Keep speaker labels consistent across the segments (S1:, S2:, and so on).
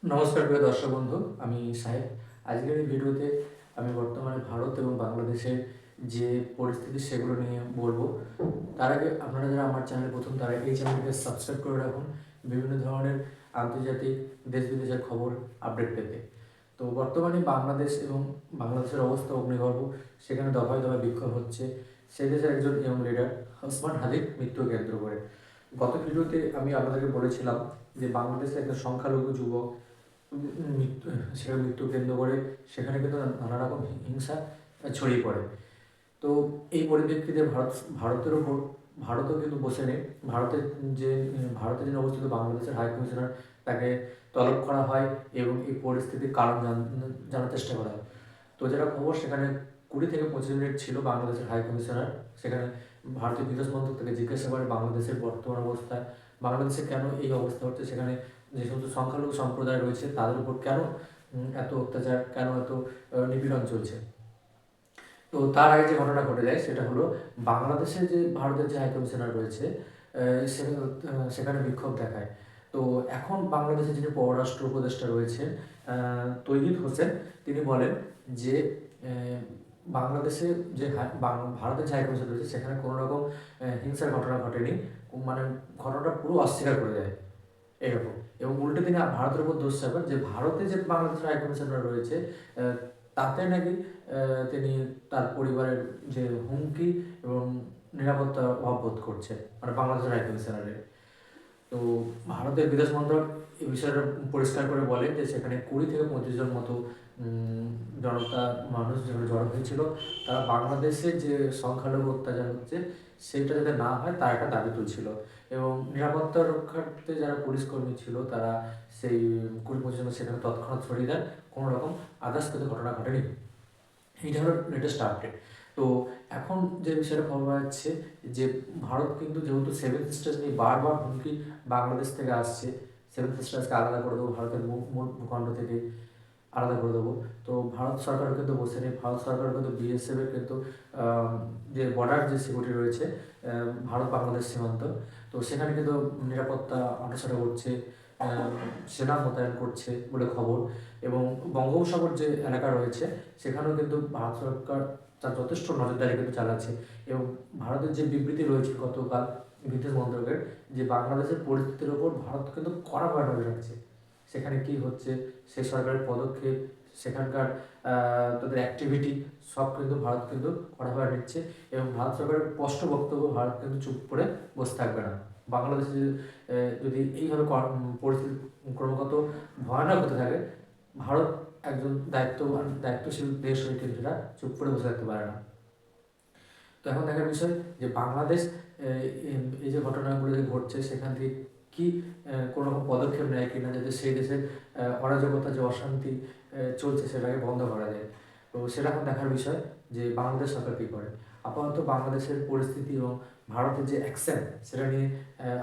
S1: নমস্কার প্রিয় দর্শক বন্ধু, আমি সাহেব। আজকের এই ভিডিওতে আমি বর্তমানে ভারত এবং বাংলাদেশের যে পরিস্থিতি সেগুলো নিয়ে বলবো। তার আগে আপনারা যারা আমার চ্যানেলে প্রথম, তারা এই চ্যানেলটিকে সাবস্ক্রাইব করে রাখুন বিভিন্ন ধরনের আন্তর্জাতিক দেশ বিদেশের খবর আপডেট পেতে। তো বর্তমানে বাংলাদেশ এবং বাংলাদেশের অবস্থা অগ্নিগর্ভ, সেখানে দফায় দফায় বিক্ষোভ হচ্ছে। সেই দেশের একজন ইয়ং লিডার ওসমান হাদির মৃত্যু কেন্দ্র করে গত ভিডিওতে আমি আপনাদেরকে বলেছিলাম যে বাংলাদেশের একটা সংখ্যালঘু যুবক মৃত্যু সেখানে মৃত্যু কেন্দ্র করে সেখানে কিন্তু নানা রকম হিংসা ছড়িয়ে পড়ে। তো এই পরিপ্রেক্ষিতে ভারতের ওপর ভারতও কিন্তু বসে নেই। যে ভারতে যিনি অবস্থিত বাংলাদেশের হাই কমিশনার, তাকে তলব করা হয় এবং এই পরিস্থিতির কারণ জানার চেষ্টা করা হয়। তো যেটা খবর, সেখানে 20 থেকে 25 মিনিট ছিল বাংলাদেশের হাই কমিশনার। সেখানে ভারতীয় বিদেশ মন্ত্রক থেকে জিজ্ঞাসা করে বাংলাদেশের বর্তমান অবস্থা, বাংলাদেশে কেন এই অবস্থা হচ্ছে, সেখানে যে সমস্ত সংখ্যালঘু সম্প্রদায় রয়েছে তাদের উপর কেন এত অত্যাচার, কেন এত নিপীড়ন চলছে। তো তার আগে যে ঘটনা ঘটে যায় সেটা হলো, বাংলাদেশে যে ভারতের যে হাই কমিশনার রয়েছে সেখানে বিক্ষোভ দেখায়। তো এখন বাংলাদেশে যিনি পররাষ্ট্র উপদেষ্টা রয়েছেন তৌহিদ হোসেন, তিনি বলেন যে বাংলাদেশে যে ভারতের যে হাই কমিশন রয়েছে সেখানে কোনো রকম হিংসার ঘটনা ঘটেনি, মানে ঘটনাটা পুরো অস্বীকার করে দেয় এরকম। এবং উল্টে তিনি ভারতের উপর দোষ চাপান যে ভারতে যে বাংলাদেশের হাই কমিশনার রয়েছে তাতে নাকি তিনি তার পরিবারের যে হুমকি এবং নিরাপত্তা অভাব বোধ করছে, মানে বাংলাদেশের হাই কমিশনারের। তো ভারতের বিদেশ মন্ত্রক এই বিষয়টা পরিষ্কার করে বলে যে সেখানে 20 থেকে 25 জন মতো জনতা মানুষ যেখানে জড়ো হয়েছিল, তারা বাংলাদেশের যে সংখ্যালঘু অত্যাচার হচ্ছে সেইটা যাতে না হয় তার একটা দাবি তুলছিল। এবং নিরাপত্তা রক্ষার্থে যারা পুলিশ কর্মী ছিল তারা সেই 20-25 জন সেখানে তৎক্ষণাৎ ছড়িয়ে দেন। কোনো রকম আদার্স কিন্তু ঘটনা ঘটেনি। এইটা হলো লেটেস্ট আপডেট। তো এখন যে বিষয়টা খবর পাচ্ছে যে ভারত কিন্তু যেহেতু সেভেন সিস্টার্স নিয়ে বারবার হুমকি বাংলাদেশ থেকে আসছে, সেভেন সিস্টার্সকে আলাদা করে দেবো, ভারতের মূল ভূখণ্ড থেকে আলাদা করে দেবো। তো ভারত সরকার কিন্তু বসে নেই। ভারত সরকার কিন্তু বিএসএফের কিন্তু যে বর্ডার যে সিকিউরিটি রয়েছে ভারত বাংলাদেশ সীমান্ত, তো সেখানে কিন্তু নিরাপত্তা অন্বেষণা করছে, সেনা মোতায়েন করছে বলে খবর। এবং বঙ্গোপসাগর যে এলাকা রয়েছে সেখানেও কিন্তু ভারত সরকার তার যথেষ্ট নজরদারি কিন্তু চালাচ্ছে। এবং ভারতের যে বিবৃতি রয়েছে গতকাল বিদেশ মন্ত্রকের, যে বাংলাদেশের পরিস্থিতির ওপর ভারত কিন্তু কড়াভাবে নজর রাখছে, সেখানে কি হচ্ছে, সেই সরকারের পদক্ষেপ, সেখানকার তাদের অ্যাক্টিভিটি সব কিন্তু ভারত কিন্তু কড়াভাবে নিচ্ছে। এবং ভারত সরকারের স্পষ্ট বক্তব্য, ভারত কিন্তু চুপ করে বসে থাকবে না। বাংলাদেশে যদি এইভাবে পরিস্থিতি ক্রমাগত ভয়ানক হতে থাকে, ভারত একজন দায়িত্বশীল দেশ হয়ে কিন্তু সেটা চুপ করে বসে থাকতে পারে না। তো এখন দেখার বিষয় যে বাংলাদেশ এই যে ঘটনাগুলো যে ঘটছে সেখান থেকে কি কোনো রকম পদক্ষেপ নেয় কিনা, যাতে সেই দেশের অরাজকতা, যে অশান্তি চলছে সেটাকে বন্ধ করা যায়। তো সেটা এখন দেখার বিষয় যে বাংলাদেশ সরকার কী করে। আপাতত বাংলাদেশের পরিস্থিতি এবং ভারতের যে অ্যাকশন সেটা নিয়ে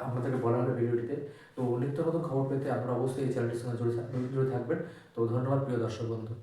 S1: আপনাদেরকে বলা হলো ভিডিওটিতে। তো নিত্য নতুন খবর পেতে আপনারা অবশ্যই এই চ্যানেলটির সঙ্গে জুড়ে থাকবেন। তো ধন্যবাদ প্রিয় দর্শক বন্ধু।